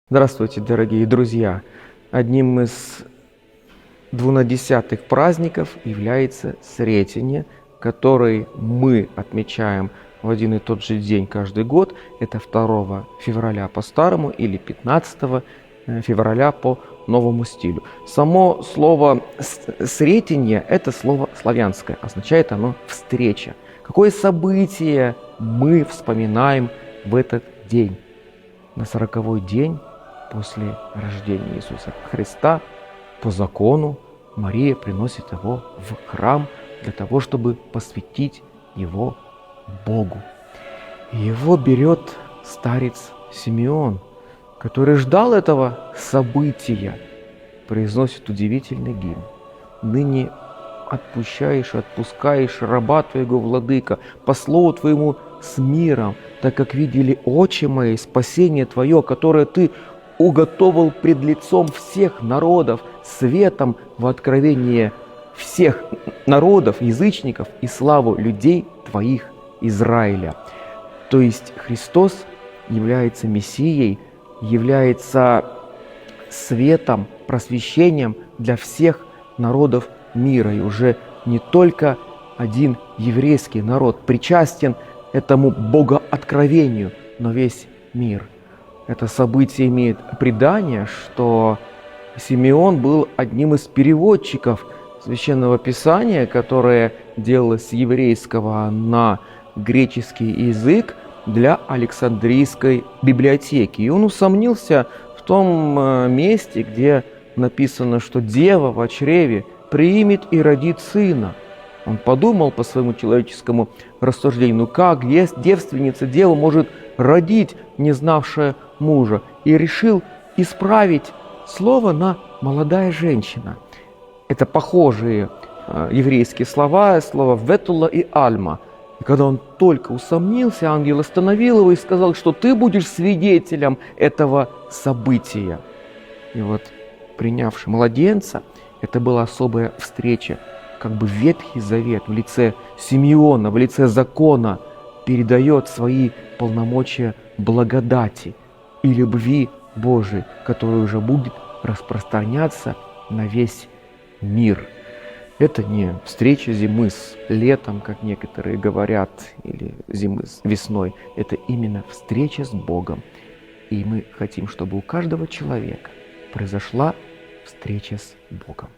Здравствуйте, дорогие друзья! Одним из двунадесятых праздников является Сретение, который мы отмечаем в один и тот же день каждый год. Это 2 февраля по старому или 15 февраля по новому стилю. Само слово «сретение» – это слово славянское, означает оно «встреча». Какое событие мы вспоминаем в этот день? На 40-й день после рождения Иисуса Христа по закону Мария приносит его в храм для того, чтобы посвятить его Богу. Его берет старец Симеон, который ждал этого события, произносит удивительный гимн. «Ныне отпущаешь, отпускаешь раба Твоего, Владыка, по слову Твоему с миром, так как видели очи мои спасение Твое, которое Ты уготовил пред лицом всех народов, светом в откровение всех народов, язычников и славу людей Твоих Израиля». То есть Христос является Мессией, является светом, просвещением для всех народов мира. И уже не только один еврейский народ причастен этому богооткровению, но весь мир. Это событие имеет предание, что Симеон был одним из переводчиков Священного Писания, которое делалось с еврейского на греческий язык для Александрийской библиотеки. И он усомнился в том месте, где написано, что дева во чреве примет и родит сына. Он подумал по своему человеческому рассуждению, как девственница, дева может родить, не знавшая мужа, и решил исправить слово на «молодая женщина». Это похожие еврейские слова, слова «ветула» и «альма». И когда он только усомнился, ангел остановил его и сказал, что ты будешь свидетелем этого события. И вот, принявший младенца, это была особая встреча, как бы Ветхий Завет в лице Симеона, в лице закона передает свои полномочия благодати и любви Божией, которая уже будет распространяться на весь мир. Это не встреча зимы с летом, как некоторые говорят, или зимы с весной. Это именно встреча с Богом. И мы хотим, чтобы у каждого человека произошла встреча с Богом.